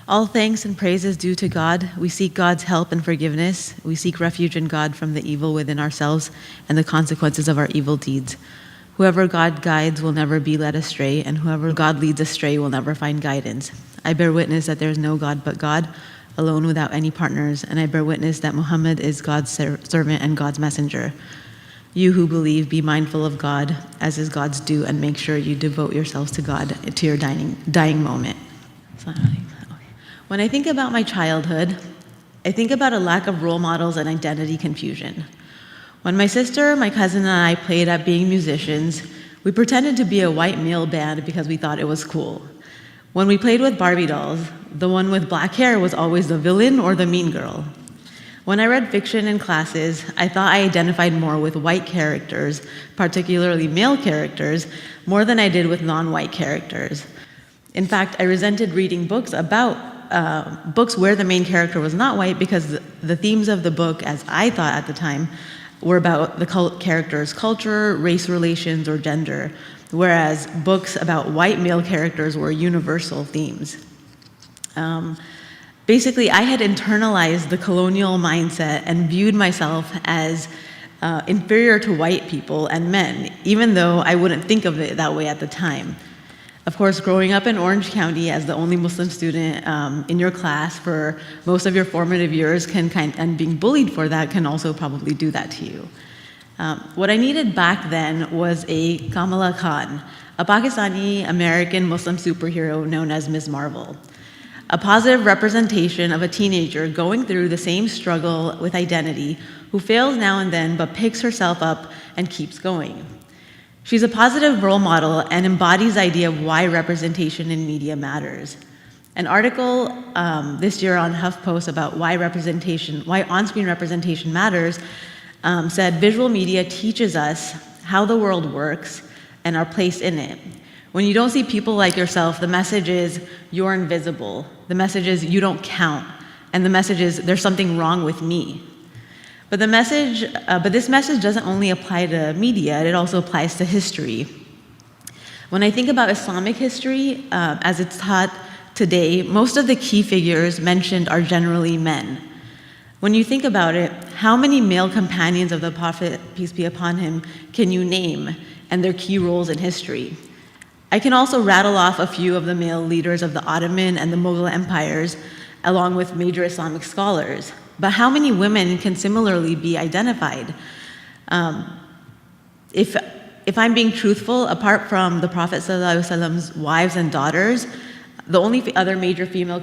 All thanks and praise is due to God. We seek God's help and forgiveness. We seek refuge in God from the evil within ourselves and the consequences of our evil deeds. Whoever God guides will never be led astray, and whoever God leads astray will never find guidance. I bear witness that there is no God but God, alone without any partners, and I bear witness that Muhammad is God's servant and God's messenger. You who believe, be mindful of God, as is God's due, and make sure you devote yourselves to God to your dying moment. When I think about my childhood, I think about a lack of role models and identity confusion. When my sister, my cousin, and I played at being musicians, we pretended to be a white male band because we thought it was cool. When we played with Barbie dolls, the one with black hair was always the villain or the mean girl. When I read fiction in classes, I thought I identified more with white characters, particularly male characters, more than I did with non-white characters. In fact, I resented reading books where the main character was not white because the themes of the book, as I thought at the time, were about the character's culture, race relations, or gender, whereas books about white male characters were universal themes. Basically, I had internalized the colonial mindset and viewed myself as inferior to white people and men, even though I wouldn't think of it that way at the time. Of course, growing up in Orange County as the only Muslim student in your class for most of your formative years and being bullied for that can also probably do that to you. What I needed back then was a Kamala Khan, a Pakistani American Muslim superhero known as Ms. Marvel, a positive representation of a teenager going through the same struggle with identity who fails now and then but picks herself up and keeps going. She's a positive role model and embodies the idea of why representation in media matters. An article this year on HuffPost about why on-screen representation matters said visual media teaches us how the world works and our place in it. When you don't see people like yourself, the message is you're invisible. The message is you don't count. And the message is there's something wrong with me. But this message doesn't only apply to media, it also applies to history. When I think about Islamic history, as it's taught today, most of the key figures mentioned are generally men. When you think about it, how many male companions of the Prophet, peace be upon him, can you name and their key roles in history? I can also rattle off a few of the male leaders of the Ottoman and the Mughal empires, along with major Islamic scholars. But how many women can similarly be identified? If I'm being truthful, apart from the Prophet ﷺ's wives and daughters, the only other major female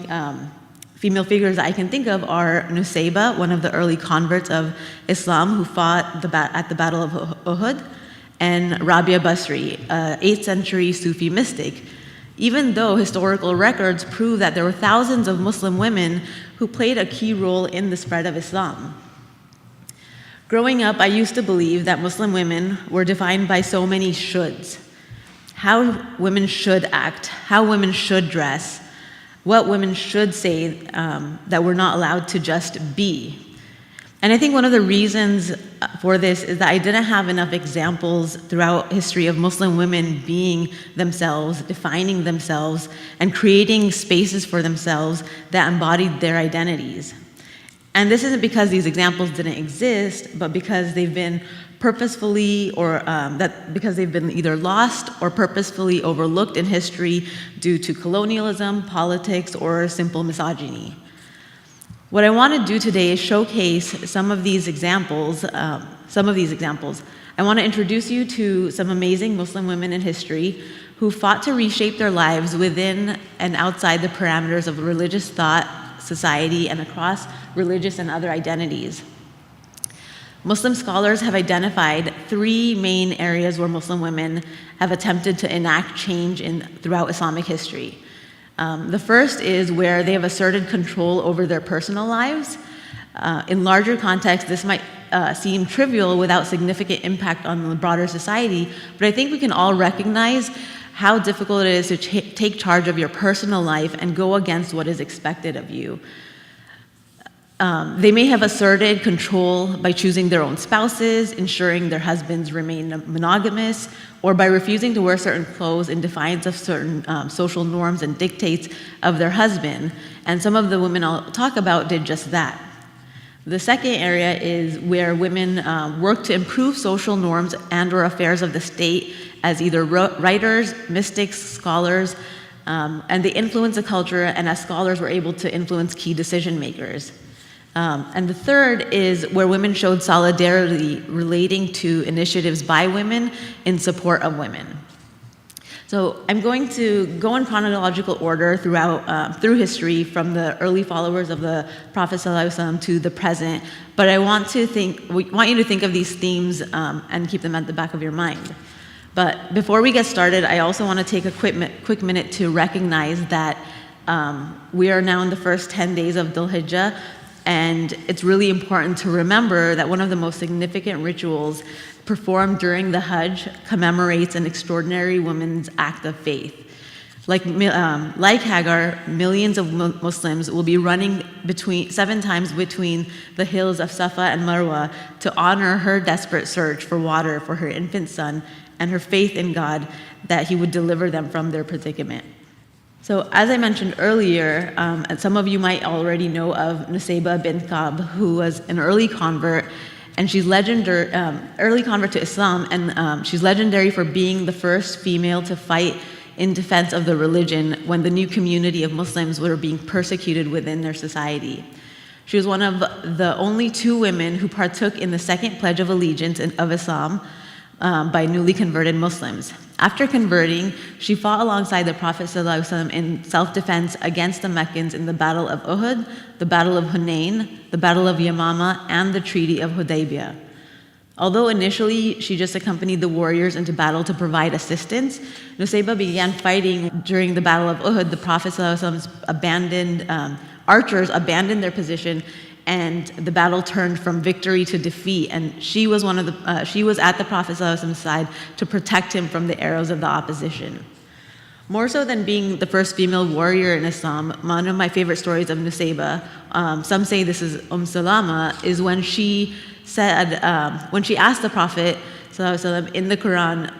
figures I can think of are Nusayba, one of the early converts of Islam who fought at the Battle of Uhud, and Rabia Basri, an 8th century Sufi mystic, even though historical records prove that there were thousands of Muslim women who played a key role in the spread of Islam. Growing up, I used to believe that Muslim women were defined by so many shoulds. How women should act, how women should dress, what women should say that we're not allowed to just be. And I think one of the reasons for this is that I didn't have enough examples throughout history of Muslim women being themselves, defining themselves, and creating spaces for themselves that embodied their identities. And this isn't because these examples didn't exist, but because they've been purposefully because they've been either lost or purposefully overlooked in history due to colonialism, politics, or simple misogyny. What I want to do today is showcase some of these examples. I want to introduce you to some amazing Muslim women in history who fought to reshape their lives within and outside the parameters of religious thought, society, and across religious and other identities. Muslim scholars have identified 3 main areas where Muslim women have attempted to enact change throughout Islamic history. The first is where they have asserted control over their personal lives. In larger context, this might seem trivial without significant impact on the broader society, but I think we can all recognize how difficult it is to take charge of your personal life and go against what is expected of you. They may have asserted control by choosing their own spouses, ensuring their husbands remain monogamous, or by refusing to wear certain clothes in defiance of certain social norms and dictates of their husband. And some of the women I'll talk about did just that. The second area is where women work to improve social norms and/or affairs of the state as either writers, mystics, scholars, and they influence the culture, and as scholars were able to influence key decision makers. And the third is where women showed solidarity relating to initiatives by women in support of women. So I'm going to go in chronological order through history, from the early followers of the Prophet ﷺ to the present, but I want you to think of these themes and keep them at the back of your mind. But before we get started, I also want to take a quick minute to recognize that we are now in the first 10 days of Dhul Hijjah, and it's really important to remember that one of the most significant rituals performed during the Hajj commemorates an extraordinary woman's act of faith. Like Hagar, millions of Muslims will be running 7 times between the hills of Safa and Marwa to honor her desperate search for water for her infant son and her faith in God that He would deliver them from their predicament. So as I mentioned earlier, and some of you might already know of Nusayba bint Ka'b, who was an early convert, and she's early convert to Islam, and she's legendary for being the first female to fight in defense of the religion when the new community of Muslims were being persecuted within their society. She was one of the only 2 women who partook in the second Pledge of Allegiance of Islam by newly converted Muslims. After converting, she fought alongside the Prophet ﷺ in self-defense against the Meccans in the Battle of Uhud, the Battle of Hunain, the Battle of Yamama, and the Treaty of Hudaybiyah. Although initially she just accompanied the warriors into battle to provide assistance, Nusayba began fighting during the Battle of Uhud. The Prophet ﷺ's archers abandoned their position, and the battle turned from victory to defeat, and she was at the Prophet ﷺ's side to protect him from the arrows of the opposition. More so than being the first female warrior in Islam, one of my favorite stories of Nusayba, some say this is Salama, is when she said, when she asked the Prophet ﷺ in the Quran,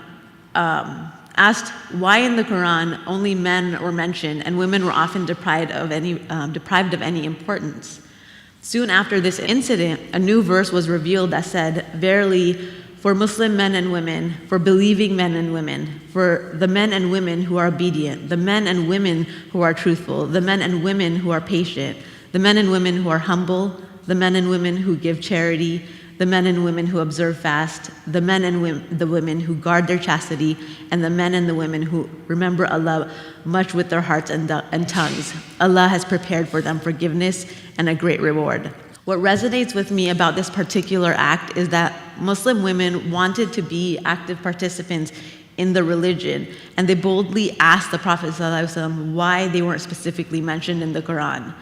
asked why in the Quran only men were mentioned and women were often deprived of any importance. Soon after this incident, a new verse was revealed that said, "Verily, for Muslim men and women, for believing men and women, for the men and women who are obedient, the men and women who are truthful, the men and women who are patient, the men and women who are humble, the men and women who give charity, the men and women who observe fast, the men and the women who guard their chastity, and the men and the women who remember Allah much with their hearts and tongues. Allah has prepared for them forgiveness and a great reward." What resonates with me about this particular act is that Muslim women wanted to be active participants in the religion, and they boldly asked the Prophet ﷺ why they weren't specifically mentioned in the Quran.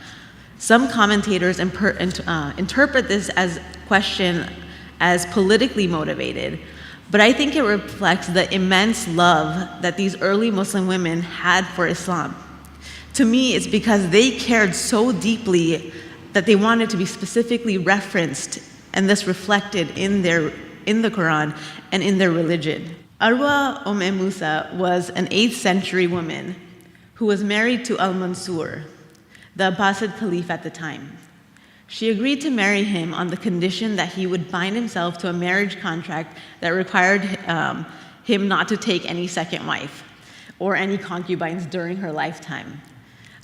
Some commentators interpret this question as politically motivated, but I think it reflects the immense love that these early Muslim women had for Islam. To me, it's because they cared so deeply that they wanted to be specifically referenced and this reflected in the Quran and in their religion. Arwa Musa was an 8th century woman who was married to Al-Mansur, the Abbasid Caliph at the time. She agreed to marry him on the condition that he would bind himself to a marriage contract that required him not to take any second wife or any concubines during her lifetime.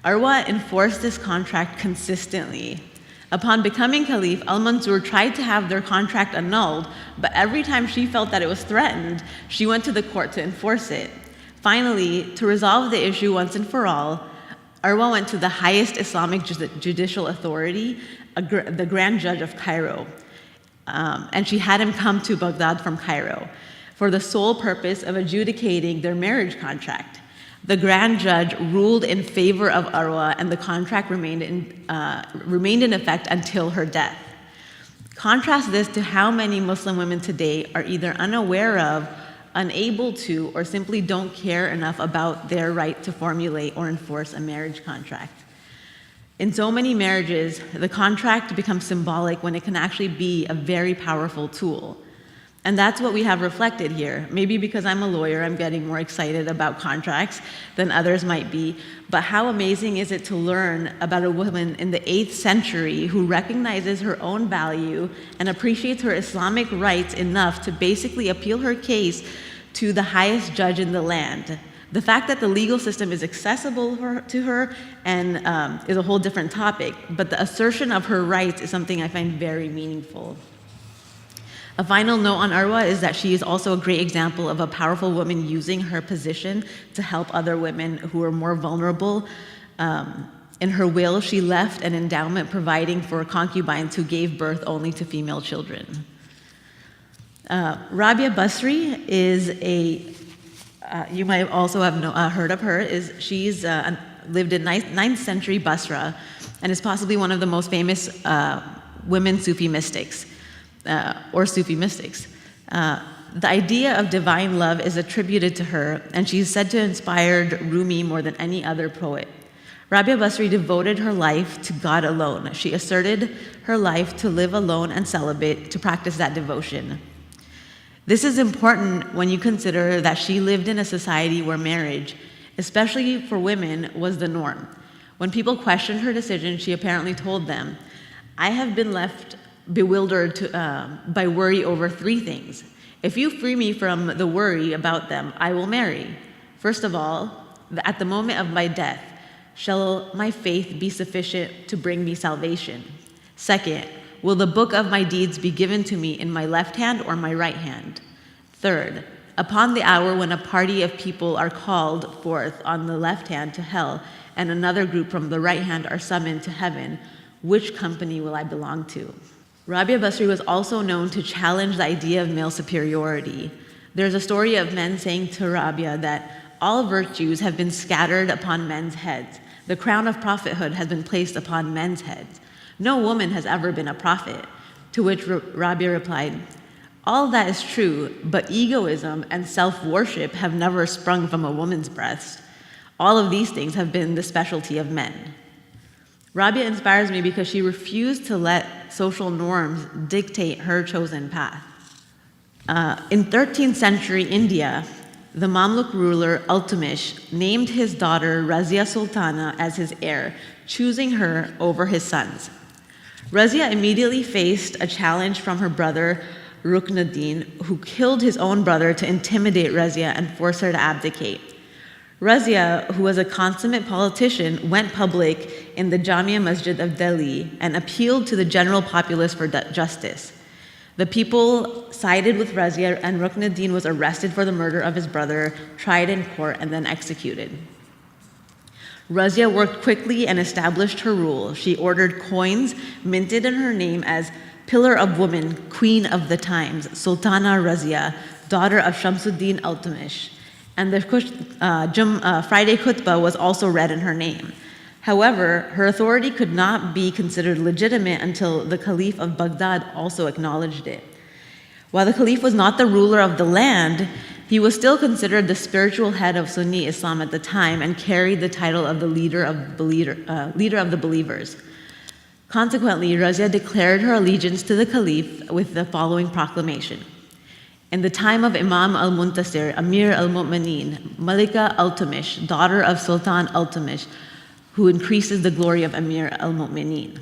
Arwa enforced this contract consistently. Upon becoming Caliph, Al-Mansur tried to have their contract annulled, but every time she felt that it was threatened, she went to the court to enforce it. Finally, to resolve the issue once and for all, Arwa went to the highest Islamic judicial authority, the Grand Judge of Cairo, and she had him come to Baghdad from Cairo for the sole purpose of adjudicating their marriage contract. The Grand Judge ruled in favor of Arwa, and the contract remained in effect until her death. Contrast this to how many Muslim women today are either unaware of, unable to, or simply don't care enough about their right to formulate or enforce a marriage contract. In so many marriages, the contract becomes symbolic when it can actually be a very powerful tool. And that's what we have reflected here. Maybe because I'm a lawyer, I'm getting more excited about contracts than others might be. But how amazing is it to learn about a woman in the 8th century who recognizes her own value and appreciates her Islamic rights enough to basically appeal her case to the highest judge in the land. The fact that the legal system is accessible to her and is a whole different topic, but the assertion of her rights is something I find very meaningful. A final note on Arwa is that she is also a great example of a powerful woman using her position to help other women who are more vulnerable. In her will, she left an endowment providing for concubines who gave birth only to female children. Rabia Basri is you might also have heard of her, she's lived in 9th century Basra and is possibly one of the most famous women Sufi mystics, or Sufi mystics. The idea of divine love is attributed to her, and she's said to have inspired Rumi more than any other poet. Rabia Basri devoted her life to God alone. She asserted her life to live alone and celibate, to practice that devotion. This is important when you consider that she lived in a society where marriage, especially for women, was the norm. When people questioned her decision, she apparently told them, "I have been left bewildered by worry over 3 things. If you free me from the worry about them, I will marry. First of all, at the moment of my death, shall my faith be sufficient to bring me salvation? Second, will the book of my deeds be given to me in my left hand or my right hand? Third, upon the hour when a party of people are called forth on the left hand to hell and another group from the right hand are summoned to heaven, which company will I belong to?" Rabia Basri was also known to challenge the idea of male superiority. There's a story of men saying to Rabia that all virtues have been scattered upon men's heads. The crown of prophethood has been placed upon men's heads. No woman has ever been a prophet. To which Rabia replied, "All that is true, but egoism and self-worship have never sprung from a woman's breast. All of these things have been the specialty of men." Rabia inspires me because she refused to let social norms dictate her chosen path. In 13th century India, the Mamluk ruler Iltutmish named his daughter Razia Sultana as his heir, choosing her over his sons. Razia immediately faced a challenge from her brother Ruknuddin, who killed his own brother to intimidate Razia and force her to abdicate. Razia, who was a consummate politician, went public in the Jamia Masjid of Delhi and appealed to the general populace for justice. The people sided with Razia, and Ruknuddin was arrested for the murder of his brother, tried in court, and then executed. Razia worked quickly and established her rule. She ordered coins minted in her name as Pillar of Woman, Queen of the Times, Sultana Razia, daughter of Shamsuddin Iltutmish. And the Friday Khutbah was also read in her name. However, her authority could not be considered legitimate until the Caliph of Baghdad also acknowledged it. While the Caliph was not the ruler of the land, he was still considered the spiritual head of Sunni Islam at the time and carried the title of the leader of the believers. Consequently, Razia declared her allegiance to the Caliph with the following proclamation. In the time of Imam al-Muntasir, Amir al-Mu'mineen, Malika Iltutmish, daughter of Sultan Iltutmish, who increases the glory of Amir al-Mu'mineen.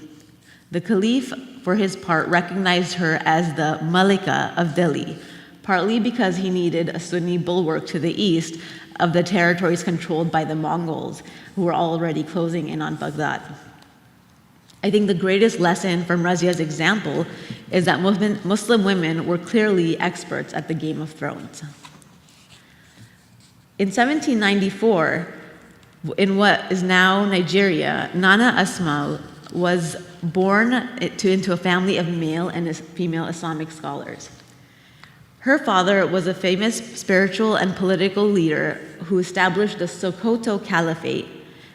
The Caliph, for his part, recognized her as the Malika of Delhi, partly because he needed a Sunni bulwark to the east of the territories controlled by the Mongols, who were already closing in on Baghdad. I think the greatest lesson from Razia's example is that Muslim women were clearly experts at the Game of Thrones. In 1794, in what is now Nigeria, Nana Asma was born into a family of male and female Islamic scholars. Her father was a famous spiritual and political leader who established the Sokoto Caliphate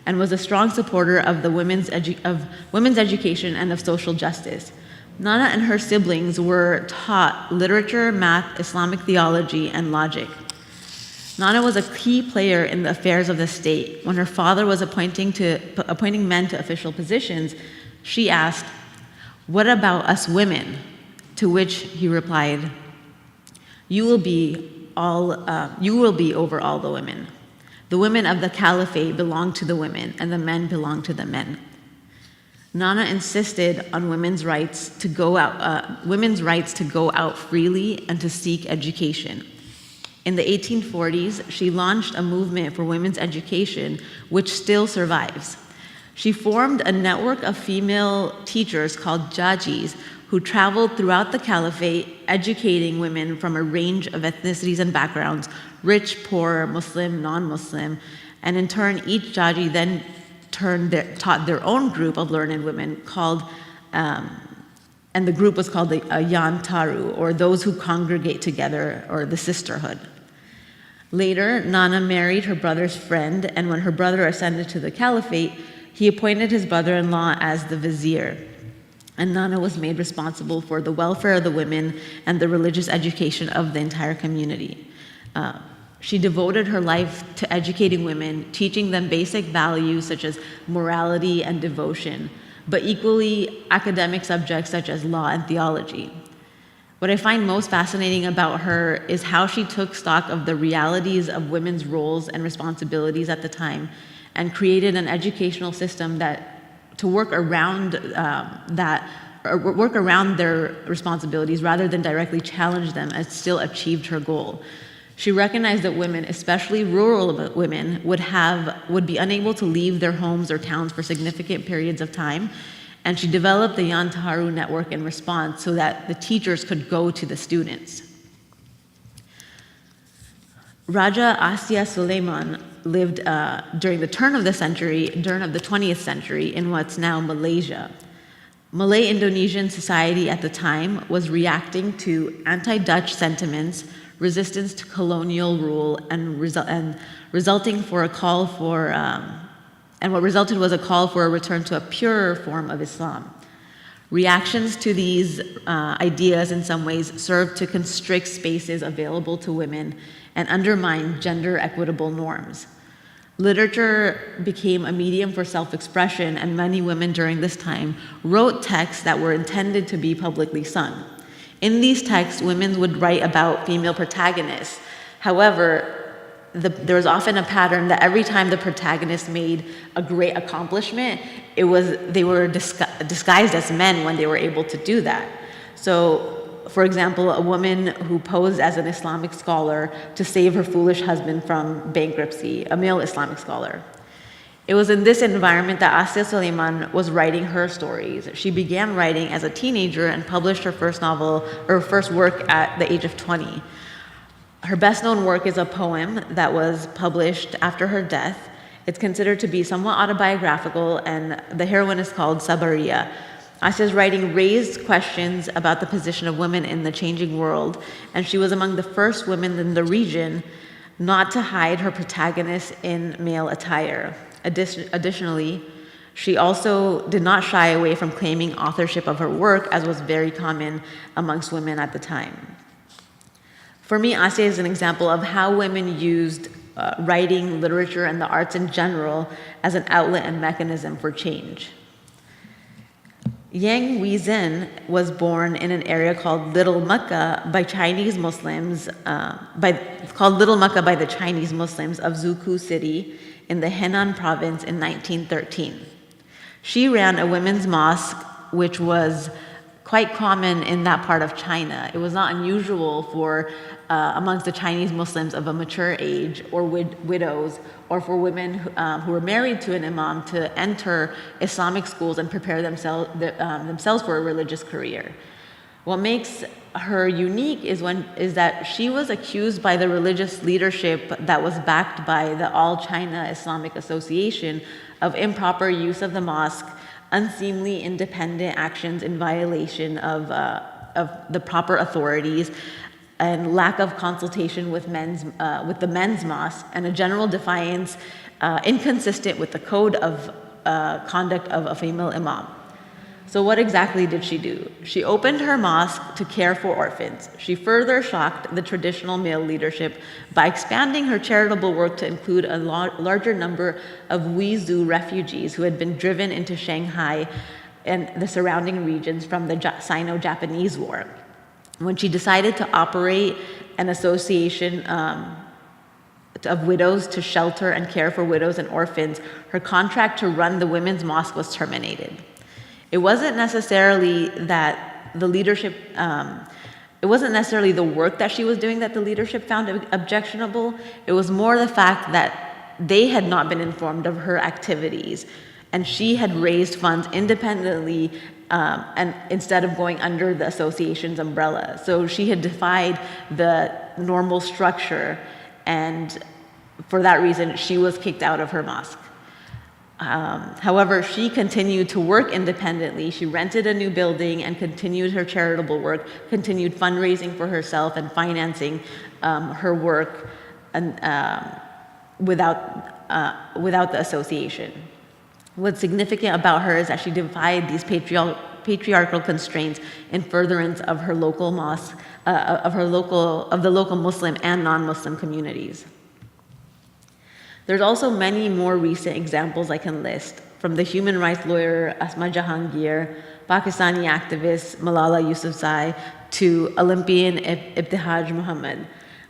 and was a strong supporter of the women's education and of social justice. Nana and her siblings were taught literature, math, Islamic theology, and logic. Nana was a key player in the affairs of the state. When her father was appointing men to official positions, she asked, "What about us women?" To which he replied, "You will be over all the women. The women of the caliphate belong to the women, and the men belong to the men." Nana insisted on women's rights to go out freely and to seek education. In the 1840s, she launched a movement for women's education, which still survives. She formed a network of female teachers called jajis who traveled throughout the caliphate, educating women from a range of ethnicities and backgrounds, rich, poor, Muslim, non-Muslim, and in turn, each jaji then taught their own group of learned women called, and the group was called the Yan Taru, or those who congregate together, or the sisterhood. Later, Nana married her brother's friend, and when her brother ascended to the caliphate, he appointed his brother-in-law as the vizier. And Nana was made responsible for the welfare of the women and the religious education of the entire community. She devoted her life to educating women, teaching them basic values such as morality and devotion, but equally academic subjects such as law and theology. What I find most fascinating about her is how she took stock of the realities of women's roles and responsibilities at the time and created an educational system to work around work around their responsibilities rather than directly challenge them, and still achieved her goal. She recognized that women, especially rural women, would be unable to leave their homes or towns for significant periods of time, and she developed the Yan Taharu network in response so that the teachers could go to the students. Raja Asya Suleiman lived during the turn of the 20th century in what's now Malaysia. Malay Indonesian society at the time was reacting to anti-Dutch sentiments, resistance to colonial rule, and resulting for a call for, and what resulted was a call for a return to a purer form of Islam. Reactions to these ideas in some ways served to constrict spaces available to women and undermine gender equitable norms. Literature became a medium for self-expression, and many women during this time wrote texts that were intended to be publicly sung. In these texts, women would write about female protagonists. However, there was often a pattern that every time the protagonist made a great accomplishment, they were disguised as men when they were able to do that. So, for example, a woman who posed as an Islamic scholar to save her foolish husband from bankruptcy, a male Islamic scholar. It was in this environment that Asya Suleiman was writing her stories. She began writing as a teenager and published her first work at the age of 20. Her best-known work is a poem that was published after her death. It's considered to be somewhat autobiographical, and the heroine is called Sabariya. Asya's writing raised questions about the position of women in the changing world, and she was among the first women in the region not to hide her protagonist in male attire. Additionally, she also did not shy away from claiming authorship of her work, as was very common amongst women at the time. For me, Asya is an example of how women used writing, literature, and the arts in general as an outlet and mechanism for change. Yang Huizhen was born in an area called Little Mecca by Chinese Muslims, called Little Mecca by the Chinese Muslims of Zuku City in the Henan province in 1913. She ran a women's mosque, which was quite common in that part of China. It was not unusual for amongst the Chinese Muslims of a mature age, or widows, or for women who were married to an imam to enter Islamic schools and prepare themselves for a religious career. What makes her unique is that she was accused by the religious leadership that was backed by the All China Islamic Association of improper use of the mosque, unseemly independent actions in violation of the proper authorities, and lack of consultation with the men's mosque, and a general defiance inconsistent with the code of conduct of a female imam. So what exactly did she do? She opened her mosque to care for orphans. She further shocked the traditional male leadership by expanding her charitable work to include a larger number of Uyghur refugees who had been driven into Shanghai and the surrounding regions from the Sino-Japanese War. When she decided to operate an association of widows to shelter and care for widows and orphans, her contract to run the women's mosque was terminated. It wasn't necessarily that the leadership, it wasn't necessarily the work that she was doing that the leadership found objectionable. It was more the fact that they had not been informed of her activities, and she had raised funds independently and instead of going under the association's umbrella. So she had defied the normal structure, and for that reason, she was kicked out of her mosque. However, she continued to work independently. She rented a new building and continued her charitable work, continued fundraising for herself and financing her work and, without the association. What's significant about her is that she defied these patriarchal constraints in furtherance of her local mosque, of the local Muslim and non-Muslim communities. There's also many more recent examples I can list, from the human rights lawyer Asma Jahangir, Pakistani activist Malala Yousafzai, to Olympian Ibtihaj Muhammad.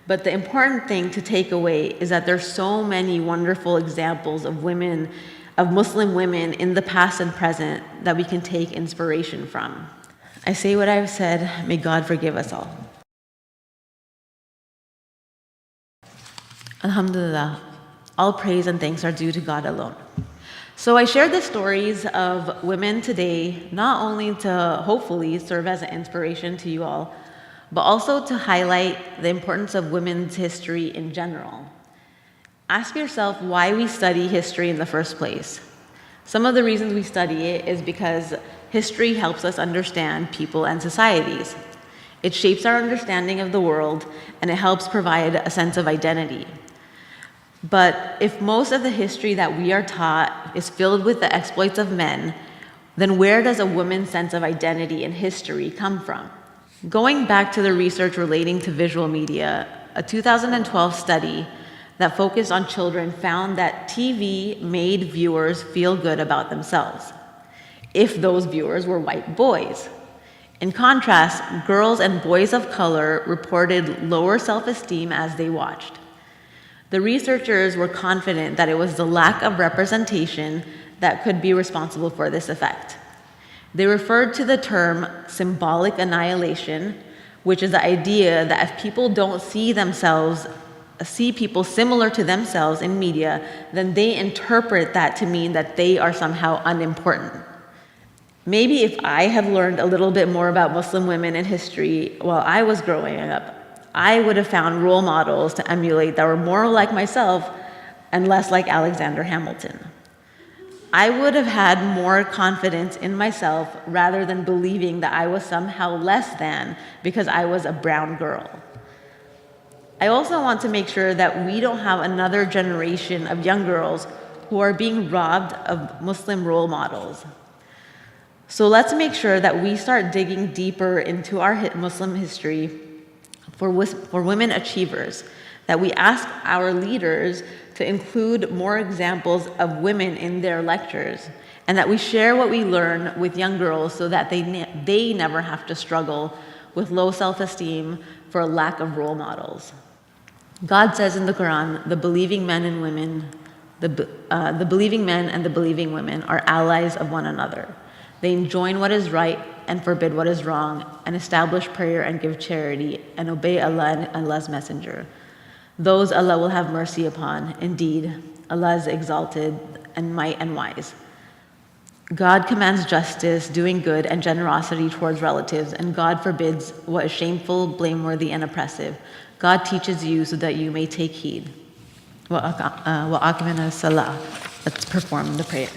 But the important thing to take away is that there's so many wonderful examples of women, of Muslim women in the past and present that we can take inspiration from. I say what I've said, may God forgive us all. Alhamdulillah. All praise and thanks are due to God alone. So I shared the stories of women today, not only to hopefully serve as an inspiration to you all, but also to highlight the importance of women's history in general. Ask yourself why we study history in the first place. Some of the reasons we study it is because history helps us understand people and societies. It shapes our understanding of the world, and it helps provide a sense of identity. But if most of the history that we are taught is filled with the exploits of men, then where does a woman's sense of identity in history come from? Going back to the research relating to visual media, a 2012 study that focused on children found that TV made viewers feel good about themselves, if those viewers were white boys. In contrast, girls and boys of color reported lower self-esteem as they watched. The researchers were confident that it was the lack of representation that could be responsible for this effect. They referred to the term symbolic annihilation, which is the idea that if people don't see people similar to themselves in media, then they interpret that to mean that they are somehow unimportant. Maybe if I had learned a little bit more about Muslim women in history while I was growing up, I would have found role models to emulate that were more like myself and less like Alexander Hamilton. I would have had more confidence in myself rather than believing that I was somehow less than because I was a brown girl. I also want to make sure that we don't have another generation of young girls who are being robbed of Muslim role models. So let's make sure that we start digging deeper into our Muslim history for women achievers, that we ask our leaders to include more examples of women in their lectures, and that we share what we learn with young girls so that they never have to struggle with low self-esteem for a lack of role models. God says in the Quran, the believing men and the believing men and the believing women are allies of one another. They enjoin what is right and forbid what is wrong, and establish prayer and give charity, and obey Allah and Allah's messenger. Those Allah will have mercy upon. Indeed, Allah is exalted and might and wise. God commands justice, doing good, and generosity towards relatives, and God forbids what is shameful, blameworthy, and oppressive. God teaches you so that you may take heed. Wa aqimina salah. Let's perform the prayer.